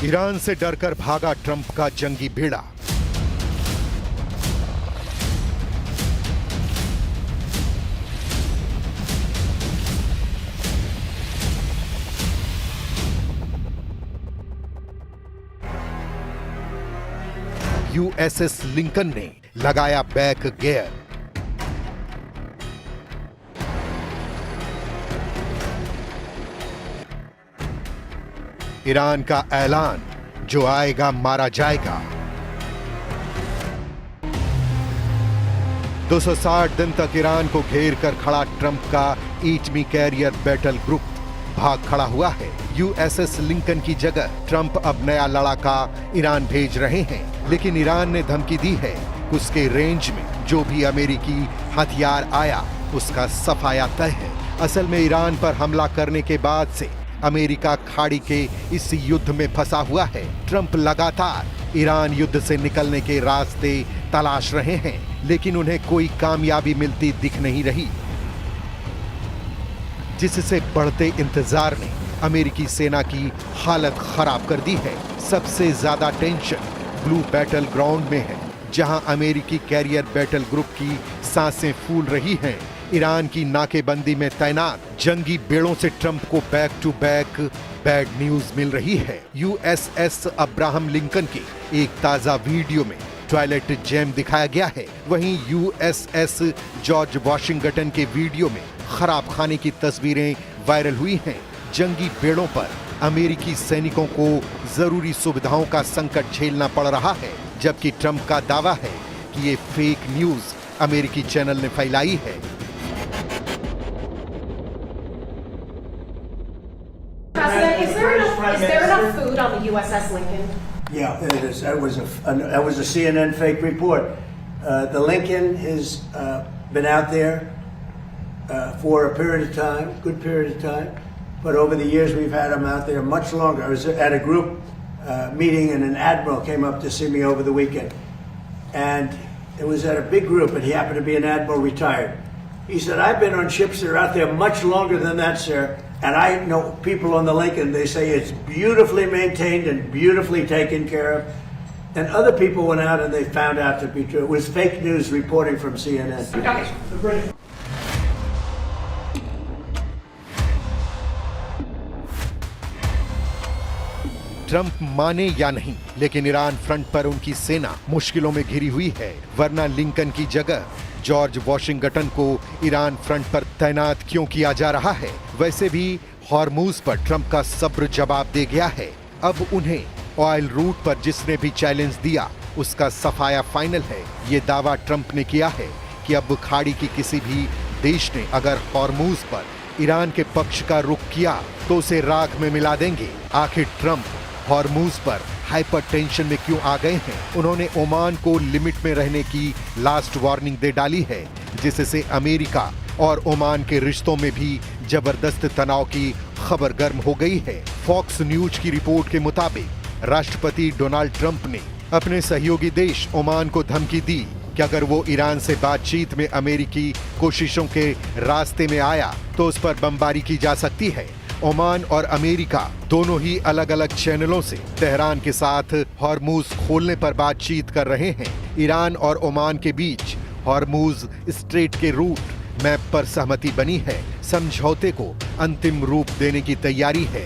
Iran से डरकर भागा ट्रंप का जंगी बेड़ा। यूएसएस लिंकन ने लगाया बैक गियर। ईरान का ऐलान, जो आएगा मारा जाएगा। 260 दिन तक ईरान को घेर कर खड़ा ट्रंप का एटमी कैरियर बैटल ग्रुप भाग खड़ा हुआ है। यूएसएस लिंकन की जगह ट्रंप अब नया लड़ाका ईरान भेज रहे हैं, लेकिन ईरान ने धमकी दी है कि उसके रेंज में जो भी अमेरिकी हथियार आया उसका सफाया तय है। असल में ईरान पर हमला करने के बाद से अमेरिका खाड़ी के इस युद्ध में फंसा हुआ है। ट्रंप लगातार ईरान युद्ध से निकलने के रास्ते तलाश रहे हैं, लेकिन उन्हें कोई कामयाबी मिलती दिख नहीं रही, जिससे बढ़ते इंतजार ने अमेरिकी सेना की हालत खराब कर दी है। सबसे ज्यादा टेंशन ब्लू बैटल ग्राउंड में है, जहां अमेरिकी कैरियर बैटल ग्रुप की सांसें फूल रही हैं। ईरान की नाकेबंदी में तैनात जंगी बेड़ों से ट्रंप को back to back bad news मिल रही है। यूएसएस अब्राहम लिंकन के एक ताजा वीडियो में टॉयलेट जैम दिखाया गया है। वहीं यूएसएस जॉर्ज वॉशिंगटन के वीडियो में खराब खाने की तस्वीरें वायरल हुई हैं। जंगी बेड़ों पर अमेरिकी सैनिकों को जरूरी सुविधाओं का संकट झेलना पड़ रहा है, जबकि ट्रंप का दावा है कि ये फेक न्यूज अमेरिकी चैनल ने फैलाई है। Is there enough food on the USS Lincoln? Yeah, it is. That was a CNN fake report. The Lincoln has been out there for a period of time, good period of time. But over the years, we've had them out there much longer. I was at a group meeting, and an admiral came up to see me over the weekend. And it was at a big group, and he happened to be an admiral retired. He said, "I've been on ships that are out there much longer than that, sir. And I know people on the Lincoln, they say it's beautifully maintained and beautifully taken care of. And other people went out and they found out to be true. It was fake news reporting from CNN. Trump माने या नहीं, लेकिन Iran front पर उनकी सेना मुश्किलों में घिरी हुई है, वरना लिंकन की जगह जॉर्ज वॉशिंगटन को ईरान फ्रंट पर तैनात क्यों किया जा रहा है? वैसे भी हॉर्मूज पर ट्रंप का सब्र जवाब दे गया है। अब उन्हें ऑयल रूट पर जिसने भी चैलेंज दिया उसका सफाया फाइनल है। ये दावा ट्रंप ने किया है कि अब खाड़ी की किसी भी देश ने अगर हॉर्मूज पर ईरान के पक्ष का रुख किया तो उसे राख में मिला देंगे। आखिर ट्रंप हॉर्मूज पर हाइपर टेंशन में क्यों आ गए हैं? उन्होंने ओमान को लिमिट में रहने की लास्ट वार्निंग दे डाली है, जिससे अमेरिका और ओमान के रिश्तों में भी जबरदस्त तनाव की खबर गर्म हो गई है। फॉक्स न्यूज की रिपोर्ट के मुताबिक राष्ट्रपति डोनाल्ड ट्रंप ने अपने सहयोगी देश ओमान को धमकी दी कि अगर वो ईरान से बातचीत में अमेरिकी कोशिशों के रास्ते में आया तो उस पर बमबारी की जा सकती है। ओमान और अमेरिका दोनों ही अलग अलग चैनलों से तेहरान के साथ हॉर्मूज खोलने पर बातचीत कर रहे हैं। ईरान और ओमान के बीच हॉर्मूज स्ट्रेट के रूट मैप पर सहमति बनी है। समझौते को अंतिम रूप देने की तैयारी है।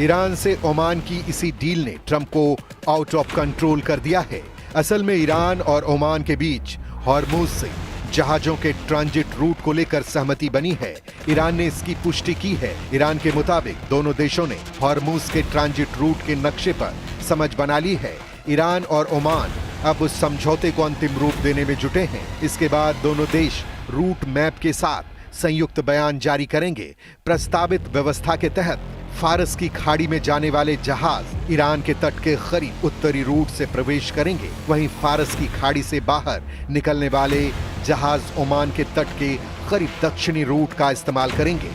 ईरान से ओमान की इसी डील ने ट्रंप को आउट ऑफ कंट्रोल कर दिया है। असल में ईरान और ओमान के बीच हॉर्मूज से जहाजों के ट्रांजिट रूट को लेकर सहमति बनी है। ईरान ने इसकी पुष्टि की है। ईरान के मुताबिक दोनों देशों ने हॉर्मूज के ट्रांजिट रूट के नक्शे पर समझ बना ली है। ईरान और ओमान अब उस समझौते को अंतिम रूप देने में जुटे हैं। इसके बाद दोनों देश रूट मैप के साथ संयुक्त बयान जारी करेंगे। प्रस्तावित व्यवस्था के तहत फारस की खाड़ी में जाने वाले जहाज ईरान के तट के करीब उत्तरी रूट से प्रवेश करेंगे। वहीं फारस की खाड़ी से बाहर निकलने वाले जहाज ओमान के तट के करीब दक्षिणी रूट का इस्तेमाल करेंगे।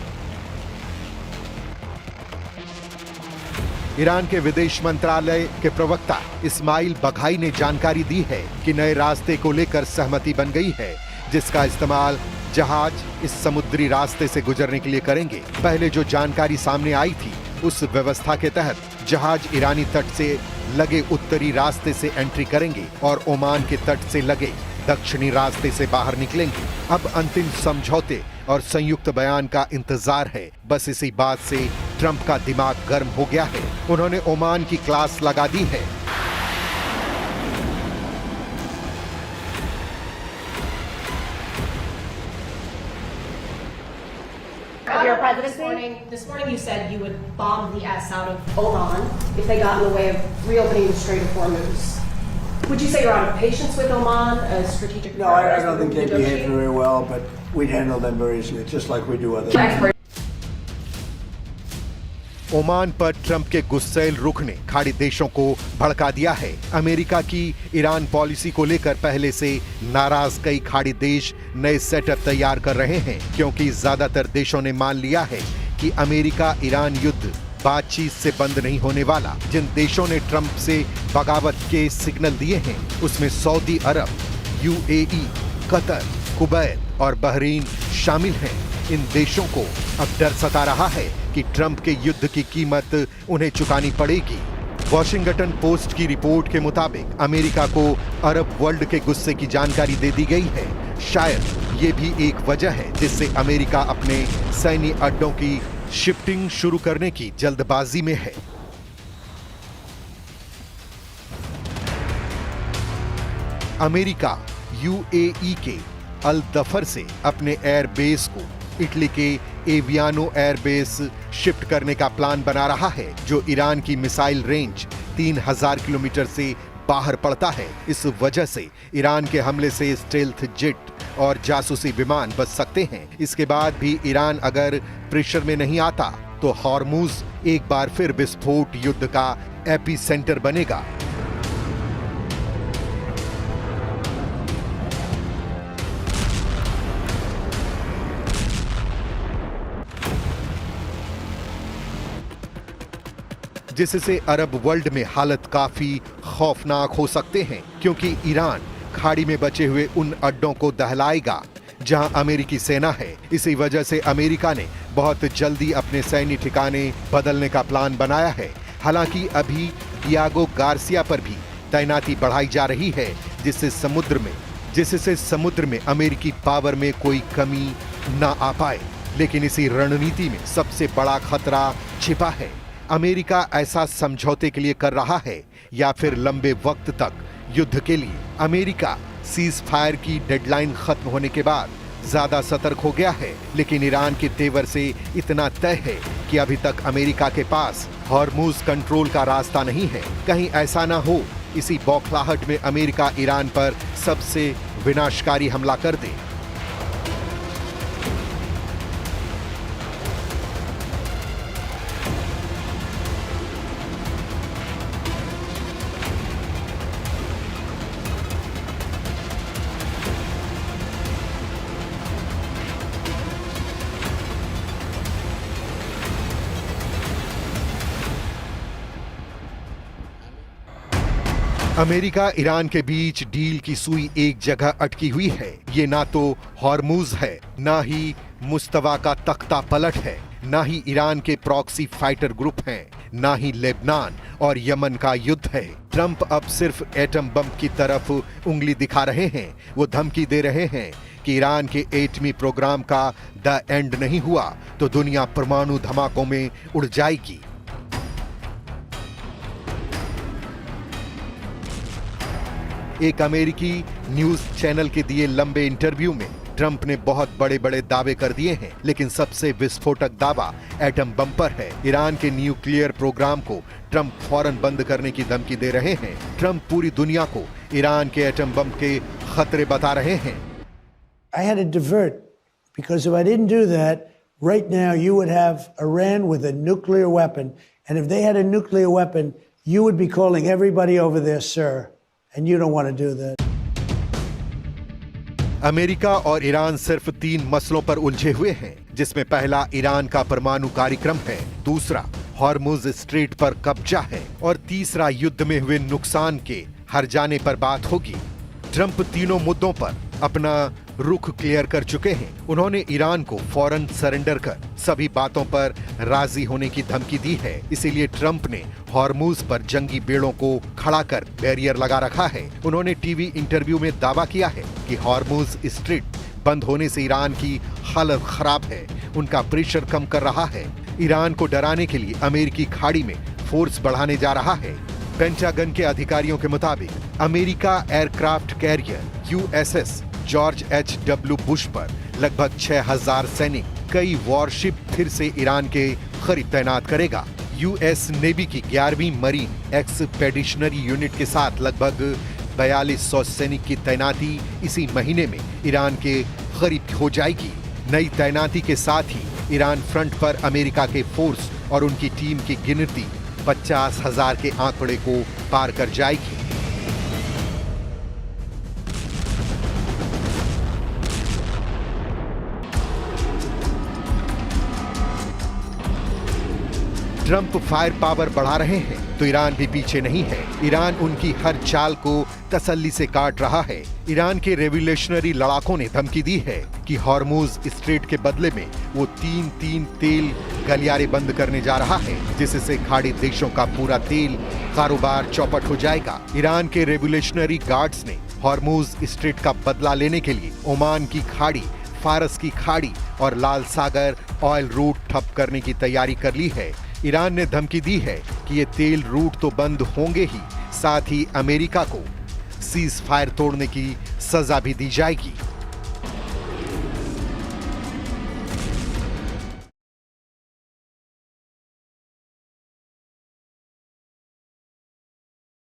ईरान के विदेश मंत्रालय के प्रवक्ता इस्माइल बघाई ने जानकारी दी है कि नए रास्ते को लेकर सहमति बन गई है, जिसका इस्तेमाल जहाज इस समुद्री रास्ते से गुजरने के लिए करेंगे। पहले जो जानकारी सामने आई थी, उस व्यवस्था के तहत जहाज ईरानी तट से लगे उत्तरी रास्ते से एंट्री करेंगे और ओमान के तट से लगे दक्षिणी रास्ते से बाहर निकलेंगे। अब अंतिम समझौते और संयुक्त बयान का इंतजार है। बस इसी बात से ट्रंप का दिमाग गर्म हो गया है। उन्होंने ओमान की क्लास लगा दी है। Your presidency? This morning you said you would bomb the S out of Oman if they got in the way of reopening the Strait of Hormuz. Would you say you're out of patience with Oman, a strategic No, I partner don't think to they behave negotiate? very well, but we'd handle them very easily, just like we do other things. Oman पर Trump के गुस्सैल रुख ने खाड़ी देशों को भड़का दिया है। अमेरिका की ईरान पॉलिसी को लेकर पहले से नाराज कई खाड़ी देश नए सेटअप तैयार कर रहे हैं, क्योंकि ज्यादातर देशों ने मान लिया है कि अमेरिका ईरान युद्ध बातचीत से बंद नहीं होने वाला। जिन देशों ने ट्रंप से बगावत के सिग्नल दिए हैं, उसमें सऊदी अरब, यूएई, कतर, कुवैत और बहरीन शामिल हैं। इन देशों को अब डर सता रहा है कि ट्रंप के युद्ध की कीमत उन्हें चुकानी पड़ेगी। वॉशिंगटन पोस्ट की रिपोर्ट के मुताबिक अमेरिका को अरब वर्ल्ड के गुस्से की जानकारी दे दी गई है। शायद ये भी एक वजह है जिससे अमेरिका अपने सैन्य अड्डों की शिफ्टिंग शुरू करने की जल्दबाजी में है। अमेरिका यूएई के अल दफर से अपने एयरबेस को इटली के एवियानो एयरबेस शिफ्ट करने का प्लान बना रहा है, जो ईरान की मिसाइल रेंज 3000 किलोमीटर से बाहर पड़ता है। इस वजह से ईरान के हमले से स्टेल्थ जेट और जासूसी विमान बच सकते हैं। इसके बाद भी ईरान अगर प्रेशर में नहीं आता तो हॉर्मुज एक बार फिर विस्फोट युद्ध का एपी सेंटर बनेगा। जिससे अरब वर्ल्ड में हालत काफी खौफनाक हो सकते हैं, क्योंकि ईरान खाड़ी में बचे हुए उन अड्डों को दहलाएगा जहां अमेरिकी सेना है। इसी वजह से अमेरिका ने बहुत जल्दी अपने सैन्य ठिकाने बदलने का प्लान बनाया है। हालांकि अभी डियागो गार्सिया पर भी तैनाती बढ़ाई जा रही है, जिससे समुद्र में अमेरिकी पावर में कोई कमी ना आ पाए। लेकिन इसी रणनीति में सबसे बड़ा खतरा छिपा है। अमेरिका ऐसा समझौते के लिए कर रहा है या फिर लंबे वक्त तक युद्ध के लिए। अमेरिका सीज फायर की डेडलाइन खत्म होने के बाद ज्यादा सतर्क हो गया है, लेकिन ईरान के तेवर से इतना तय है कि अभी तक अमेरिका के पास हॉर्मुज कंट्रोल का रास्ता नहीं है। कहीं ऐसा ना हो इसी बौखलाहट में अमेरिका ईरान पर सबसे विनाशकारी हमला कर दे। अमेरिका ईरान के बीच डील की सुई एक जगह अटकी हुई है। ये ना तो हॉर्मुज है, ना ही मुस्तवा का तख्ता पलट है, ना ही ईरान के प्रॉक्सी फाइटर ग्रुप हैं, ना ही लेबनान और यमन का युद्ध है। ट्रंप अब सिर्फ एटम बम की तरफ उंगली दिखा रहे हैं। वो धमकी दे रहे हैं कि ईरान के एटमी प्रोग्राम का द एंड नहीं हुआ तो दुनिया परमाणु धमाकों में उड़ जाएगी। एक अमेरिकी न्यूज चैनल के दिए लंबे इंटरव्यू में ट्रंप ने बहुत बड़े बड़े दावे कर दिए हैं, लेकिन सबसे विस्फोटक दावा एटम बम पर है। ईरान के न्यूक्लियर प्रोग्राम को ट्रंप फौरन बंद करने की धमकी दे रहे हैं। ट्रंप पूरी दुनिया को ईरान के एटम बम के खतरे बता रहे हैं। I had to divert, because if I didn't do that, right now you would have Iran with a nuclear weapon. And if they had a nuclear weapon, you would be calling everybody over there, sir. And you don't want to do that. America और Iran सिर्फ 3 मसलों पर उलझे हुए हैं, जिसमें पहला Iran का परमाणु कार्यक्रम है, दूसरा हॉर्मुज स्ट्रेट पर कब्जा है और तीसरा युद्ध में हुए नुकसान के हर जाने पर बात होगी। ट्रंप तीनों मुद्दों पर अपना रुख क्लियर कर चुके हैं। उन्होंने ईरान को फौरन सरेंडर कर सभी बातों पर राजी होने की धमकी दी है। इसीलिए ट्रंप ने हॉर्मुज पर जंगी बेड़ों को खड़ा कर बैरियर लगा रखा है। उन्होंने टीवी इंटरव्यू में दावा किया है कि हॉर्मुज स्ट्रेट बंद होने से ईरान की हालत खराब है, उनका प्रेशर कम कर रहा है। ईरान को डराने के लिए अमेरिकी खाड़ी में फोर्स बढ़ाने जा रहा है। पेंटागन के अधिकारियों के मुताबिक America aircraft carrier USS George H.W. Bush पर लगभग 6000 सैनिक, कई वॉरशिप फिर से ईरान के करीब तैनात करेगा। US नेवी की 11वीं मरीन एक्सपेडिशनरी यूनिट के साथ लगभग 4200 सैनिक की तैनाती इसी महीने में ईरान के करीब हो जाएगी। नई तैनाती के साथ ही ईरान फ्रंट पर अमेरिका के फोर्स और उनकी टीम की गिनती 50,000 के आंकड़े को पार कर जाएगी। ट्रंप फायर पावर बढ़ा रहे हैं तो ईरान भी पीछे नहीं है। ईरान उनकी हर चाल को तसल्ली से काट रहा है। ईरान के रेवोल्यूशनरी लड़ाकों ने धमकी दी है कि हॉर्मुज स्ट्रेट के बदले में वो 3 तेल गलियारे बंद करने जा रहा है, जिससे खाड़ी देशों का पूरा तेल कारोबार चौपट हो जाएगा। ईरान के रेवोल्यूशनरी गार्ड्स ने हॉर्मुज स्ट्रेट का बदला लेने के लिए ओमान की खाड़ी, फारस की खाड़ी और लाल सागर ऑयल रूट ठप करने की तैयारी कर ली है। ईरान ने धमकी दी है कि ये तेल रूट तो बंद होंगे ही, साथ ही अमेरिका को सीज फायर तोड़ने की सजा भी दी जाएगी।